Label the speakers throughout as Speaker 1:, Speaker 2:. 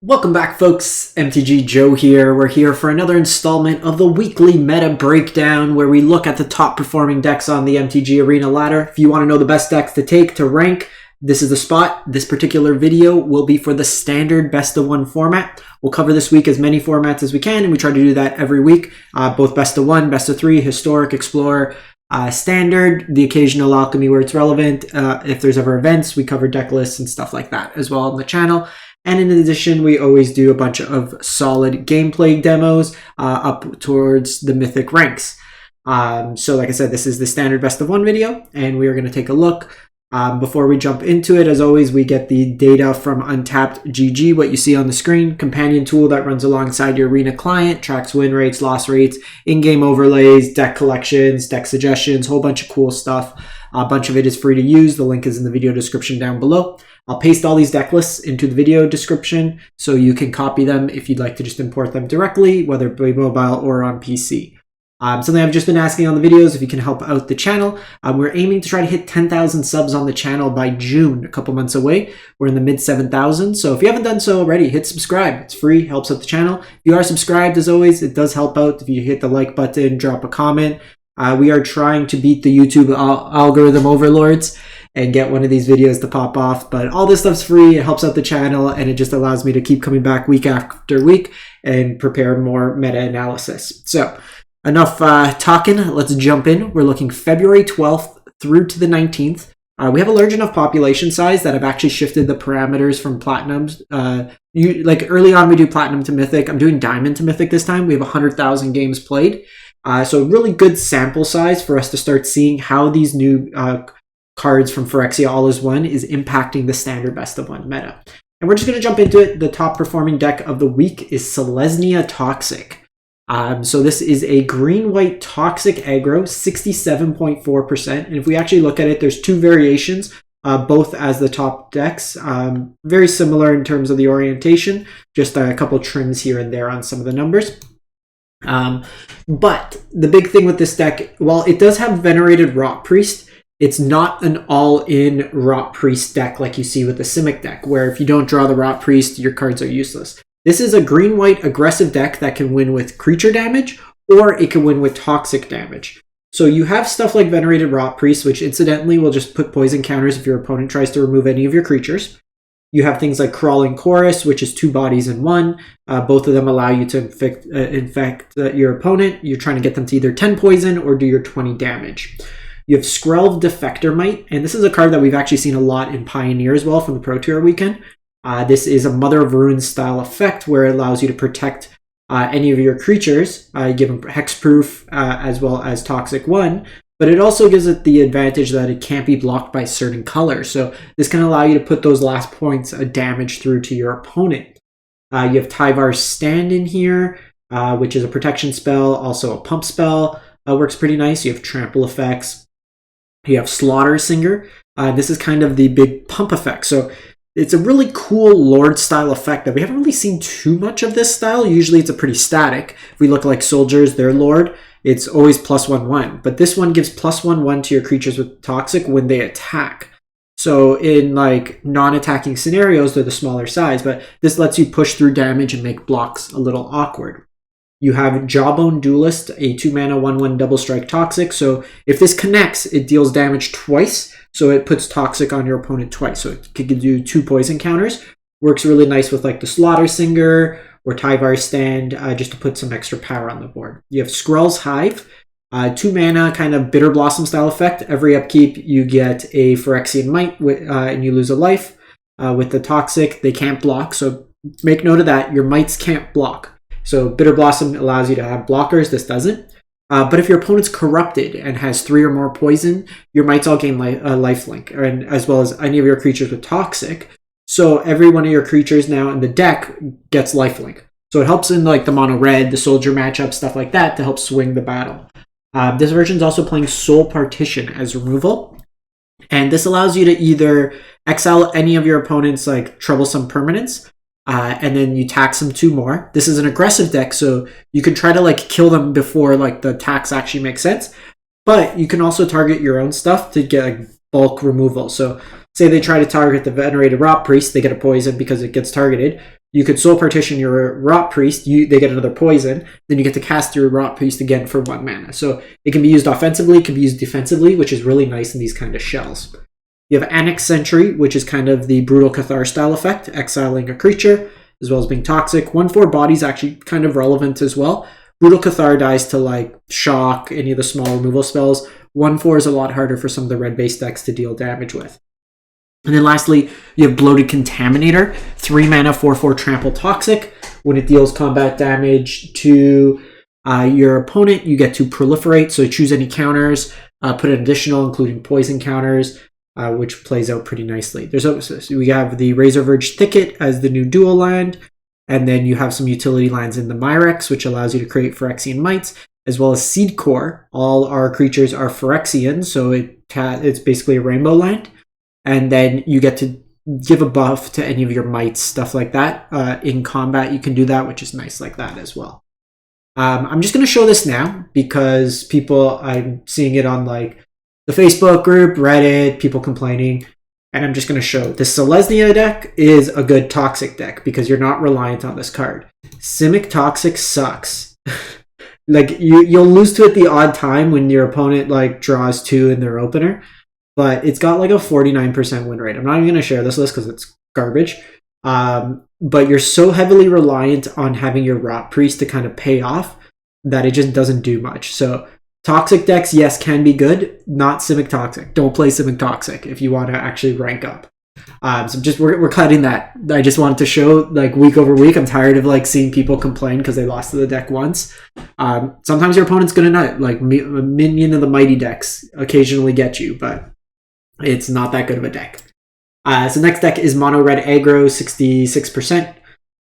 Speaker 1: Welcome back, folks. MTG Joe here. We're here for another installment of the weekly meta breakdown where we look at the top performing decks on the MTG Arena ladder. If you want to know the best decks to take to rank, this is the spot. This particular video will be for the standard best of one format. We'll cover this week as many formats as we can, and we try to do that every week. Both best of one, best of three, historic, explorer, standard, the occasional alchemy where it's relevant. If there's ever events, we cover deck lists and stuff like that as well on the channel. And in addition, we always do a bunch of solid gameplay demos up towards the mythic ranks. So like I said, this is the standard best of one video, and we are going to take a look. Before we jump into it, as always, we get the data from Untapped GG, what you see on the screen. Companion tool that runs alongside your Arena client, tracks win rates, loss rates, in-game overlays, deck collections, deck suggestions, whole bunch of cool stuff. A bunch of it is free to use. The link is in the video description down below. I'll paste all these deck lists into the video description so you can copy them if you'd like to just import them directly, whether it be mobile or on PC. Something I've just been asking on the videos, if you can help out the channel. We're aiming to try to hit 10,000 subs on the channel by June, a couple months away. We're in the mid 7,000, so if you haven't done so already, hit subscribe. It's free, helps out the channel. If you are subscribed, as always, it does help out if you hit the like button, drop a comment. We are trying to beat the YouTube algorithm overlords and get one of these videos to pop off. But all this stuff's free. It helps out the channel, and it just allows me to keep coming back week after week and prepare more meta-analysis. So enough talking. Let's jump in. We're looking February 12th through to the 19th. We have a large enough population size that I've actually shifted the parameters from platinums. Like early on, we do platinum to mythic. I'm doing diamond to mythic this time. We have 100,000 games played. So really good sample size for us to start seeing how these new cards from Phyrexia All Is One is impacting the standard best of one meta. And we're just going to jump into it. The top performing deck of the week is Selesnya Toxic. So this is a green-white toxic aggro, 67.4%. And if we actually look at it, there's two variations, both as the top decks. Very similar in terms of the orientation, just a couple trims here and there on some of the numbers. But the big thing with this deck, while it does have Venerated Rot Priest, it's not an all-in Rot Priest deck like you see with the Simic deck, where if you don't draw the Rot Priest, your cards are useless. This is a green-white aggressive deck that can win with creature damage, or it can win with toxic damage. So you have stuff like Venerated Rot Priest, which incidentally will just put poison counters if your opponent tries to remove any of your creatures. You have things like Crawling Chorus, which is 2 bodies in 1. Both of them allow you to infect your opponent. You're trying to get them to either 10 poison or do your 20 damage. You have Skrelv Defector Might, and this is a card that we've actually seen a lot in Pioneer as well from the Pro Tour weekend. This is a Mother of Runes style effect where it allows you to protect any of your creatures. You give them hexproof as well as Toxic 1. But it also gives it the advantage that it can't be blocked by certain colors. So this can allow you to put those last points of damage through to your opponent. You have Tyvar's Stand in here, which is a protection spell, also a pump spell. Works pretty nice. You have trample effects. You have Slaughter Singer. This is kind of the big pump effect. So it's a really cool Lord style effect that we haven't really seen too much of this style. Usually it's a pretty static. If we look like Soldiers, their Lord, it's always +1/1, but this one gives +1/1 to your creatures with Toxic when they attack. So in like non-attacking scenarios, they're the smaller size, but this lets you push through damage and make blocks a little awkward. You have Jawbone Duelist, a 2-mana 1/1 double strike Toxic. So if this connects, it deals damage twice, so it puts Toxic on your opponent twice. So it could do 2 poison counters. Works really nice with like the Slaughter Singer or Tyvar's Stand, just to put some extra power on the board. You have Skrell's Hive, 2 mana kind of Bitter Blossom style effect. Every upkeep you get a Phyrexian Might and you lose a life. With the Toxic, they can't block, so make note of that. Your Mights can't block. So Bitter Blossom allows you to have blockers, this doesn't. But if your opponent's corrupted and has 3 or more poison, your Mights all gain lifelink, and as well as any of your creatures with Toxic. So every one of your creatures now in the deck gets lifelink. So it helps in like the mono red, the soldier matchup, stuff like that to help swing the battle. This version is also playing Soul Partition as removal. And this allows you to either exile any of your opponent's like troublesome permanents, and then you tax them 2 more. This is an aggressive deck, so you can try to like kill them before like the tax actually makes sense. But you can also target your own stuff to get like bulk removal. So say they try to target the Venerated Rot Priest, they get a poison because it gets targeted. you could Soul Partition your Rot Priest, they get another poison, then you get to cast your Rot Priest again for 1 mana. So it can be used offensively, it can be used defensively, which is really nice in these kind of shells. You have Annex Sentry, which is kind of the Brutal Cathar style effect, exiling a creature, as well as being toxic. 1/4 body is actually kind of relevant as well. Brutal Cathar dies to like shock, any of the small removal spells. 1/4 is a lot harder for some of the red-based decks to deal damage with. And then lastly, you have Bloated Contaminator, 3 mana, 4/4 trample toxic. When it deals combat damage to your opponent, you get to proliferate. So choose any counters, put an additional, including poison counters, which plays out pretty nicely. We have the Razor Verge Thicket as the new dual land, and then you have some utility lands in the Myrex, which allows you to create Phyrexian Mites, as well as Seed Core. All our creatures are Phyrexian, so it's basically a rainbow land. And then you get to give a buff to any of your mites, stuff like that. In combat, you can do that, which is nice like that as well. I'm just going to show this now because I'm seeing it on like the Facebook group, Reddit, people complaining. And I'm just going to show this Selesnya deck is a good Toxic deck because you're not reliant on this card. Simic Toxic sucks. Like you'll lose to it the odd time when your opponent like draws 2 in their opener. But it's got like a 49% win rate. I'm not even going to share this list because it's garbage. But you're so heavily reliant on having your Rot Priest to kind of pay off that it just doesn't do much. So Toxic decks, yes, can be good. Not Simic Toxic. Don't play Simic Toxic if you want to actually rank up. So we're cutting that. I just wanted to show like week over week. I'm tired of like seeing people complain because they lost to the deck once. Sometimes your opponent's going to nut. Like Minion of the Mighty decks occasionally get you, but it's not that good of a deck. So next deck is Mono Red Aggro, 66%.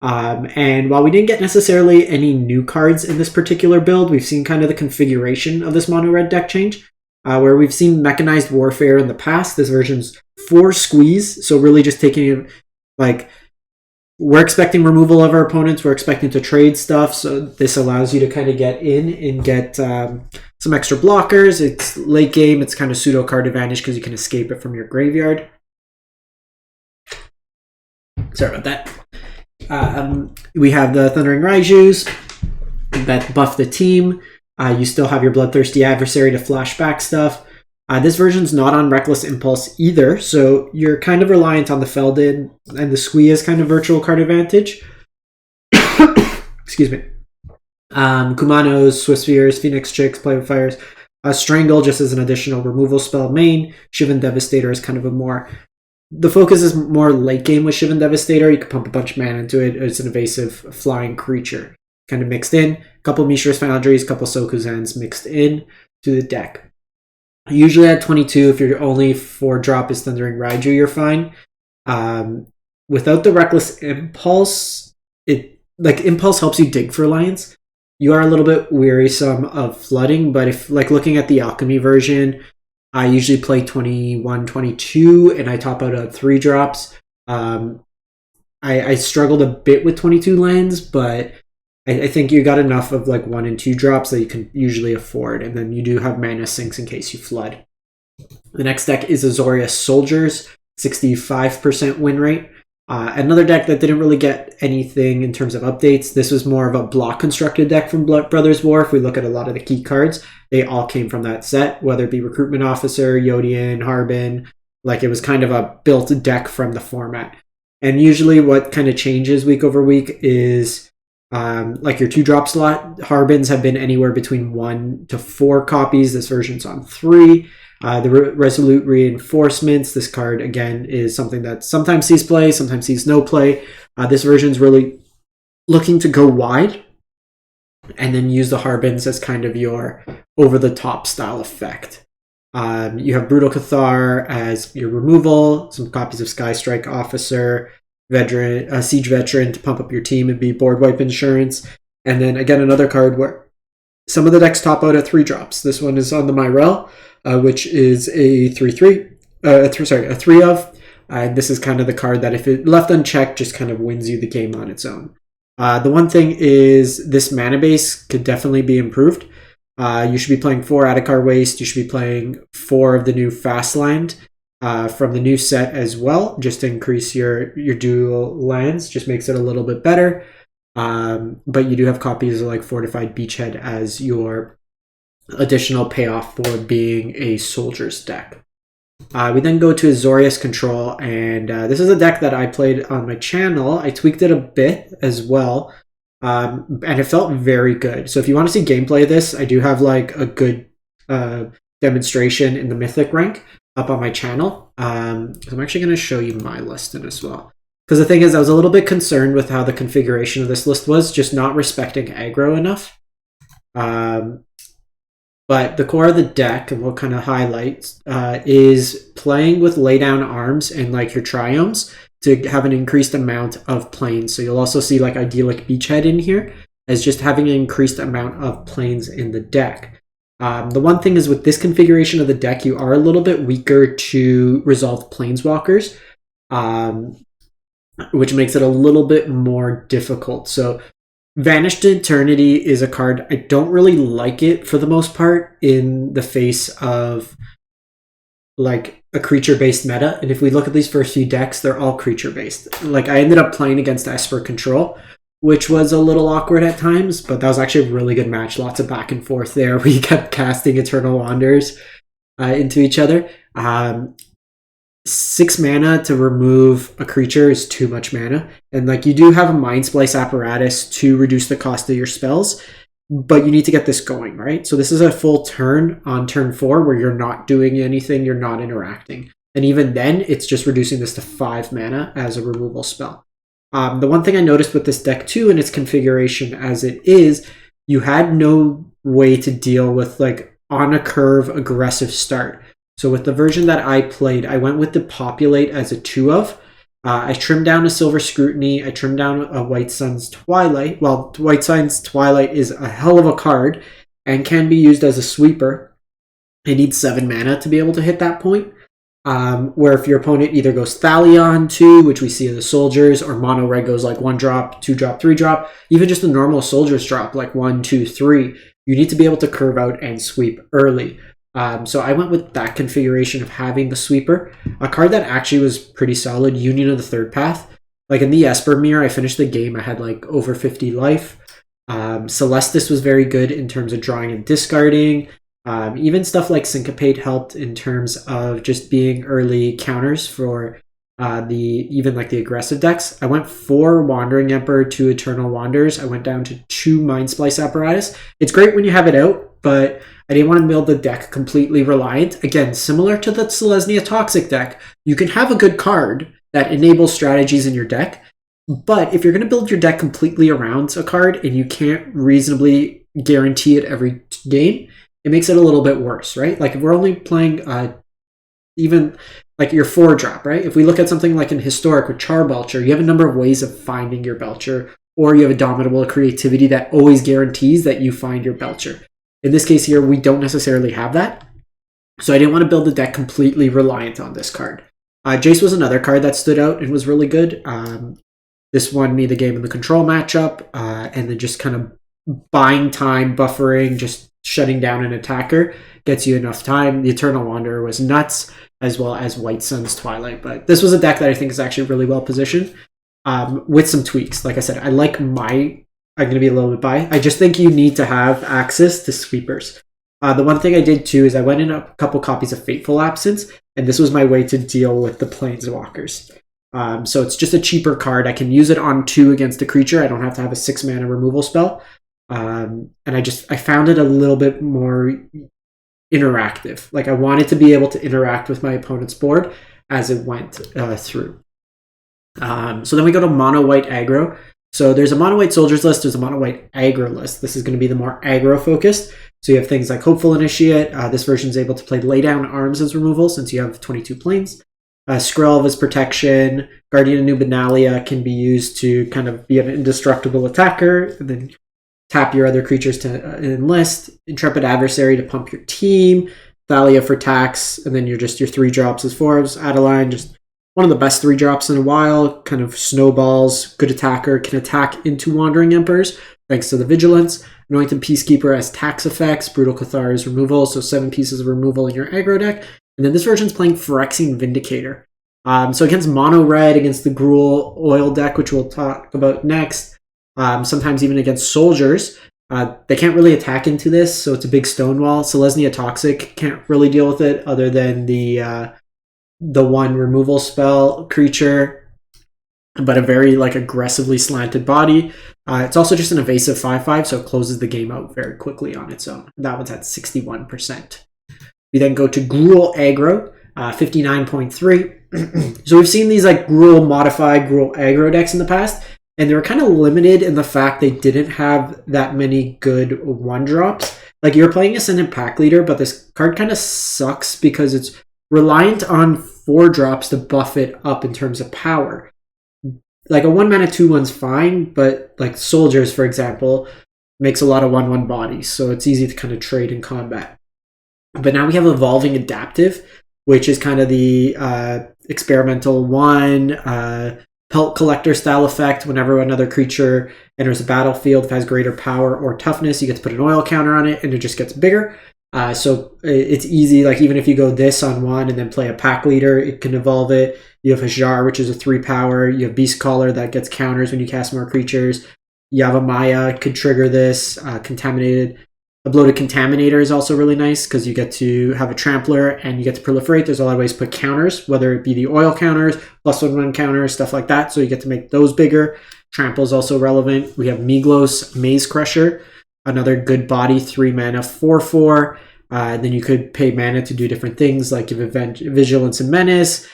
Speaker 1: And while we didn't get necessarily any new cards in this particular build, we've seen kind of the configuration of this Mono Red deck change, where we've seen Mechanized Warfare in the past. This version's 4 squeeze, so really just taking it like we're expecting removal of our opponents, we're expecting to trade stuff, so this allows you to kind of get in and get some extra blockers. It's late game, it's kind of pseudo card advantage because you can escape it from your graveyard. Sorry about that. We have the Thundering Raijus that buff the team. You still have your Bloodthirsty Adversary to flashback stuff. This version's not on Reckless Impulse either, so you're kind of reliant on the Feldin and the Squeeze kind of virtual card advantage. Excuse me. Kumanos, Swift Spheres, Phoenix Chicks, Play with Fires. Strangle just as an additional removal spell main. Shivan Devastator is kind of a more... The focus is more late game with Shivan Devastator. You can pump a bunch of mana into it. It's an evasive flying creature. Kind of mixed in. A couple Mishra's Foundries, a couple Sokuzans mixed in to the deck. Usually at 22, if your only 4-drop is Thundering Raiju, you're fine. Without the Reckless Impulse, Impulse helps you dig for lands. You are a little bit wearisome of flooding, but if like looking at the Alchemy version, I usually play 21, 22, and I top out at 3 drops. I struggled a bit with 22 lands, but I think you got enough of like 1 and 2 drops that you can usually afford, and then you do have mana sinks in case you flood. The next deck is Azorius Soldiers, 65% win rate. Another deck that didn't really get anything in terms of updates. This was more of a block constructed deck from Brothers War. If we look at a lot of the key cards, they all came from that set, whether it be Recruitment Officer, Yodian, Harbin. Like it was kind of a built deck from the format. And usually what kind of changes week over week is like your 2-drop slot. Harbins have been anywhere between 1 to 4 copies. This version's on 3. The Resolute Reinforcements, this card again is something that sometimes sees play, sometimes sees no play. This version's really looking to go wide and then use the Harbins as kind of your over-the-top style effect. You have Brutal Cathar as your removal, some copies of Skystrike Officer, Veteran, Siege Veteran to pump up your team and be board wipe insurance. And then again, another card where some of the decks top out at 3 drops. This one is on the Myrel, which is a 3/3, a 3 of. This is kind of the card that if it left unchecked, just kind of wins you the game on its own. The one thing is this mana base could definitely be improved. You should be playing 4 Adhikar Waste. You should be playing 4 of the new Fast Land. from the new set as well, just to increase your dual lands, just makes it a little bit better. But you do have copies of like Fortified Beachhead as your additional payoff for being a Soldiers deck. We then go to Azorius Control, and this is a deck that I played on my channel. I tweaked it a bit as well, and it felt very good. So if you want to see gameplay of this, I do have like a good demonstration in the Mythic rank up on my channel. I'm actually going to show you my list in as well. Because the thing is, I was a little bit concerned with how the configuration of this list was, just not respecting aggro enough. But the core of the deck, and we'll kind of highlight, is playing with laydown arms and like your triomes to have an increased amount of planes. So you'll also see like Idyllic Beachhead in here as just having an increased amount of planes in the deck. The one thing is with this configuration of the deck, you are a little bit weaker to resolve planeswalkers, which makes it a little bit more difficult. So Vanished Eternity is a card, I don't really like it for the most part in the face of like a creature-based meta. And if we look at these first few decks, they're all creature-based. Like I ended up playing against Esper Control, which was a little awkward at times, but that was actually a really good match. Lots of back and forth there. We kept casting Eternal Wanderers into each other. 6 mana to remove a creature is too much mana. And like you do have a Mind Splice apparatus to reduce the cost of your spells, but you need to get this going, right? So this is a full turn on turn 4 where you're not doing anything, you're not interacting. And even then, it's just reducing this to 5 mana as a removal spell. The one thing I noticed with this deck too, in its configuration as it is, you had no way to deal with like on a curve aggressive start. So with the version that I played, I went with the Populate as a 2 of. I trimmed down a Silver Scrutiny. I trimmed down a White Sun's Twilight. Well, White Sun's Twilight is a hell of a card and can be used as a sweeper. It needs 7 mana to be able to hit that point. Where if your opponent either goes Thalion 2, which we see in the Soldiers, or Mono Red goes like 1 drop, 2 drop, 3 drop, even just a normal Soldiers drop like 1, 2, 3, you need to be able to curve out and sweep early. So I went with that configuration of having the sweeper. A card that actually was pretty solid, Union of the Third Path. Like in the Esper mirror, I finished the game, I had like over 50 life. Celestis was very good in terms of drawing and discarding. Even stuff like Syncopate helped in terms of just being early counters for even the aggressive decks. I went 4 Wandering Emperor, 2 Eternal Wanderers. I went down to 2 Mind Splice apparatus. It's great when you have it out, but I didn't want to build the deck completely reliant. Again, similar to the Selesnya Toxic deck, you can have a good card that enables strategies in your deck, but if you're going to build your deck completely around a card and you can't reasonably guarantee it every game, it makes it a little bit worse, right? Like if we're only playing even like your 4 drop, right? If we look at something like in Historic with Charbelcher, you have a number of ways of finding your Belcher, or you have a Dominable Creativity that always guarantees that you find your Belcher. In this case here, we don't necessarily have that. So I didn't want to build the deck completely reliant on this card. Jace was another card that stood out and was really good. This won me the game in the control matchup, and then just kind of buying time, buffering, just shutting down an attacker gets you enough time. The Eternal Wanderer was nuts, as well as White Sun's Twilight. But this was a deck that I think is actually really well positioned with some tweaks. Like I said, I'm going to be a little bit biased. I just think you need to have access to sweepers. The one thing I did too is I went in a couple copies of Fateful Absence, and this was my way to deal with the Planeswalkers. So it's just a cheaper card. I can use it on 2 against a creature. I don't have to have a 6 mana removal spell. And I found it a little bit more interactive. Like I wanted to be able to interact with my opponent's board as it went through. So then we go to Mono White Aggro. So there's a Mono White Soldiers list, there's a Mono White Aggro list. This is going to be the more aggro focused. So you have things like Hopeful Initiate. This version is able to play Laydown Arms as removal since you have 22 planes. Skrelv as protection. Guardian of Nubenalia can be used to kind of be an indestructible attacker, and then tap your other creatures to enlist. Intrepid Adversary to pump your team. Thalia for tax, and then your 3 drops as 4s. Adeline, just one of the best 3 drops in a while, kind of snowballs, good attacker, can attack into Wandering Emperors, thanks to the Vigilance. Anointed Peacekeeper has tax effects, Brutal Cathars removal, so 7 pieces of removal in your aggro deck. And then this version's playing Phyrexian Vindicator. So against mono red, against the Gruul oil deck, which we'll talk about next, sometimes even against soldiers, they can't really attack into this, so it's a big stonewall. Selesnya Toxic can't really deal with it other than the one removal spell creature, but a very like aggressively slanted body. It's also just an evasive 5/5, so it closes the game out very quickly on its own. That one's at 61%. We then go to Gruul Aggro, 59.3. So we've seen these like Gruul modified Gruul Aggro decks in the past, and they were kind of limited in the fact they didn't have that many good 1-drops. Like you're playing Ascendant Pack Leader, but this card kind of sucks because it's reliant on 4-drops to buff it up in terms of power. Like a 1 mana 2/1's fine, but like Soldiers, for example, makes a lot of 1/1 bodies, so it's easy to kind of trade in combat. But now we have Evolving Adaptive, which is kind of the experimental one, Pelt Collector style effect. Whenever another creature enters the battlefield, if it has greater power or toughness, you get to put an oil counter on it, and it just gets bigger. So it's easy, like even if you go this on one and then play a Pack Leader, it can evolve it. You have Hajar, which is a 3 power. You have Beast Caller that gets counters when you cast more creatures. Yavimaya could trigger this. Contaminated. A Bloated Contaminator is also really nice because you get to have a Trampler and you get to proliferate. There's a lot of ways to put counters, whether it be the oil counters, +1/1 counters, stuff like that. So you get to make those bigger. Trample is also relevant. We have Miglos Maze Crusher, another good body, 3 mana, 4/4. Then you could pay mana to do different things like give it Vigilance and Menace,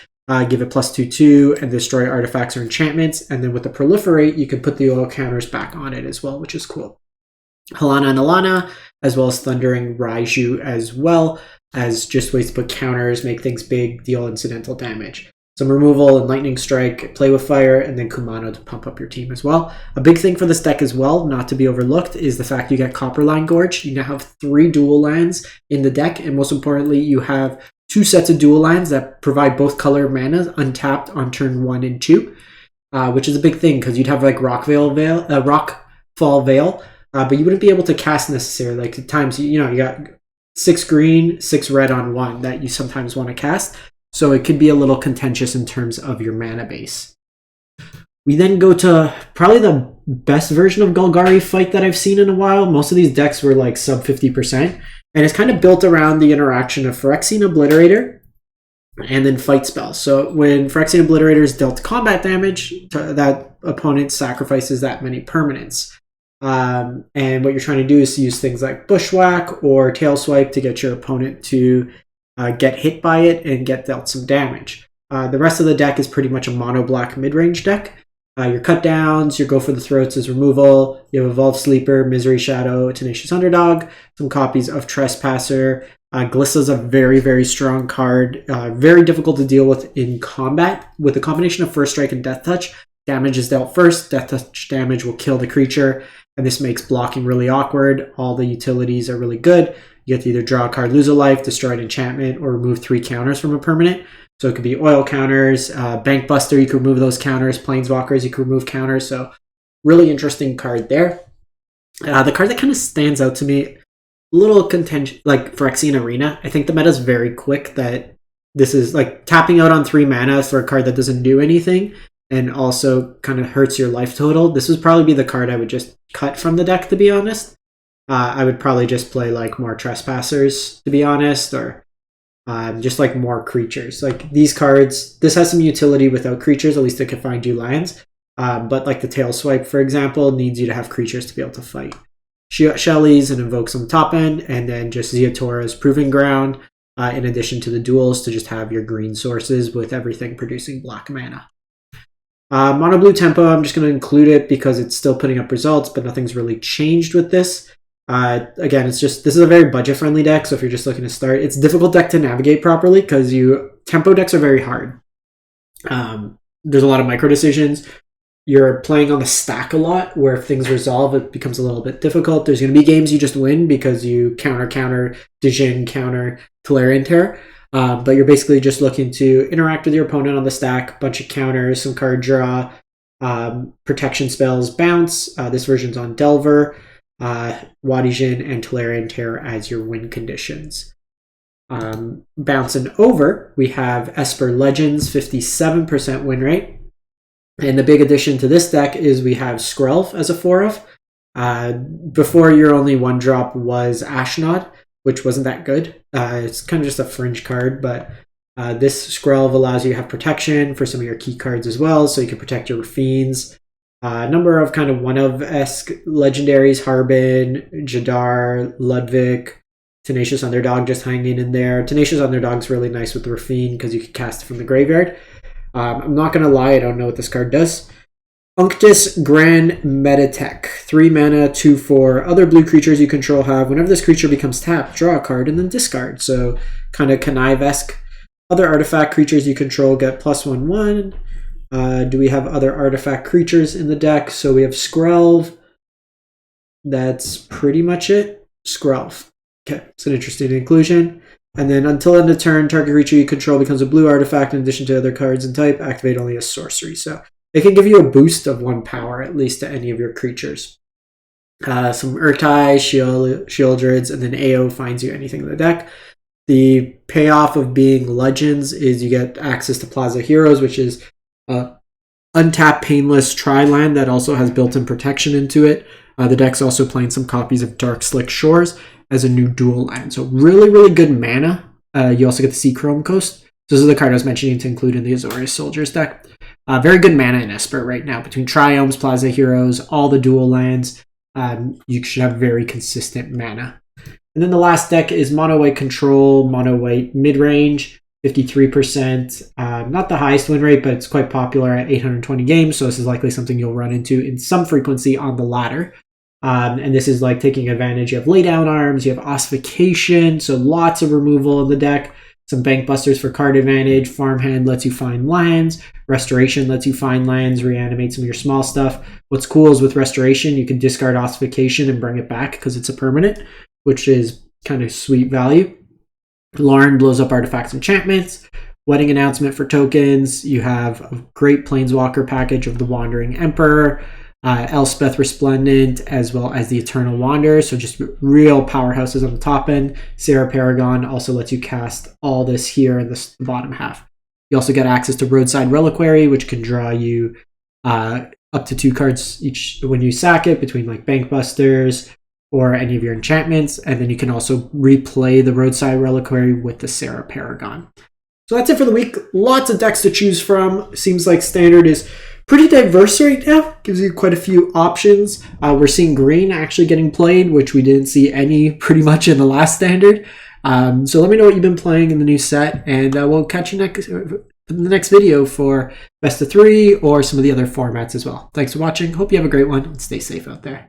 Speaker 1: give it +2/2, and destroy artifacts or enchantments. And then with the Proliferate, you can put the oil counters back on it as well, which is cool. Halana and Alana, as well as Thundering Raiju, as well as just ways to put counters, make things big, deal incidental damage. Some removal and Lightning Strike, play with fire, and then Kumano to pump up your team as well. A big thing for this deck as well, not to be overlooked, is the fact you get Copperline Gorge. You now have 3 dual lands in the deck, and most importantly, you have 2 sets of dual lands that provide both color mana untapped on turn 1 and 2, which is a big thing because you'd have like Rockfall Veil, but you wouldn't be able to cast necessarily. Like at times, you got 6 green, 6 red on 1 that you sometimes want to cast. So it could be a little contentious in terms of your mana base. We then go to probably the best version of Golgari Fight that I've seen in a while. Most of these decks were like sub 50%. And it's kind of built around the interaction of Phyrexian Obliterator and then Fight spells. So when Phyrexian Obliterator is dealt combat damage, that opponent sacrifices that many permanents. And what you're trying to do is use things like Bushwhack or Tail Swipe to get your opponent to get hit by it and get dealt some damage. The rest of the deck is pretty much a mono-black mid-range deck. Your cut downs, your go for the throats is removal. You have Evolved Sleeper, Misery Shadow, Tenacious Underdog, some copies of Trespasser. Glissa's a very, very strong card. Very difficult to deal with in combat. With a combination of First Strike and Death Touch, damage is dealt first. Death Touch damage will kill the creature, and this makes blocking really awkward. All the utilities are really good. You get to either draw a card, lose a life, destroy an enchantment, or remove 3 counters from a permanent. So it could be oil counters, Bank Buster, you can remove those counters, Planeswalkers, you can remove counters. So really interesting card there. The card that kind of stands out to me, a little contention, like Phyrexian Arena. I think the meta is very quick that this is like tapping out on 3 mana for a card that doesn't do anything and also kind of hurts your life total. This would probably be the card I would just cut from the deck, to be honest. I would probably just play like more Trespassers, to be honest, or just like more creatures. Like these cards, this has some utility without creatures, at least it can find you lands. But like the Tail Swipe, for example, needs you to have creatures to be able to fight. Shelly's and Invokes on the top end, and then just Zeotora's Proving Ground, in addition to the duels to just have your green sources with everything producing black mana. Mono Blue Tempo, I'm just going to include it because it's still putting up results, but nothing's really changed with this. Again, this is a very budget-friendly deck, so if you're just looking to start, it's a difficult deck to navigate properly because tempo decks are very hard. There's a lot of micro decisions. You're playing on the stack a lot, where if things resolve, it becomes a little bit difficult. There's going to be games you just win because you counter, Dijin, counter, Tolarian Terror. But you're basically just looking to interact with your opponent on the stack, bunch of counters, some card draw, protection spells, bounce. This version's on Delver, Wadijin, and Tolarian Terror as your win conditions. Bouncing over, we have Esper Legends, 57% win rate. And the big addition to this deck is we have Skrelv as a 4-of. Before, your only 1-drop was Ashnod, which wasn't that good. It's kind of just a fringe card, but this Skrelv allows you to have protection for some of your key cards as well, so you can protect your Fiends. A number of kind of 1-of-esque legendaries, Harbin, Jadar, Ludwig, Tenacious Underdog just hanging in there. Tenacious Underdog's really nice with the Rafine because you can cast it from the graveyard. I'm not going to lie, I don't know what this card does. Unctus Grand Metatech. 3 mana, 2/4. Other blue creatures you control have. Whenever this creature becomes tapped, draw a card and then discard. So kind of Connive-esque. Other artifact creatures you control get +1/1. Do we have other artifact creatures in the deck? So we have Skrelv. That's pretty much it. Skrelv. Okay, it's an interesting inclusion. And then until end of turn, target creature you control becomes a blue artifact in addition to other cards and type. Activate only as sorcery. So it can give you a boost of 1 power, at least to any of your creatures. Some Urtai, Shieldreds, and then AO finds you anything in the deck. The payoff of being Legends is you get access to Plaza Heroes, which is untapped, painless tri-land that also has built-in protection into it. The deck's also playing some copies of Dark Slick Shores as a new dual land. So really, really good mana. You also get to see Chrome Coast. So this is the card I was mentioning to include in the Azorius Soldiers deck. Very good mana in Esper right now. Between Triomes, Plaza Heroes, all the dual lands, you should have very consistent mana. And then the last deck is Mono White Control, Mono White Midrange, 53%. Not the highest win rate, but it's quite popular at 820 games. So this is likely something you'll run into in some frequency on the ladder. And this is like taking advantage. You have laydown arms, you have ossification, so lots of removal in the deck. Some bank busters for card advantage. Farmhand lets you find lands. Restoration lets you find lands, reanimate some of your small stuff. What's cool is with Restoration, you can discard ossification and bring it back because it's a permanent, which is kind of sweet value. Lauren blows up artifacts and enchantments. Wedding Announcement for tokens. You have a great Planeswalker package of the Wandering Emperor. Elspeth Resplendent, as well as the Eternal Wanderer, so just real powerhouses on the top end. Sarah Paragon also lets you cast all this here in the bottom half. You also get access to Roadside Reliquary, which can draw you up to 2 cards each when you sack it, between like Bank Busters or any of your enchantments, and then you can also replay the Roadside Reliquary with the Sarah Paragon. So that's it for the week. Lots of decks to choose from. Seems like Standard is pretty diverse right now. Gives you quite a few options. We're seeing green actually getting played, which we didn't see any pretty much in the last Standard. So let me know what you've been playing in the new set, and we'll catch you in the next video for Best of 3 or some of the other formats as well. Thanks for watching. Hope you have a great one, and stay safe out there.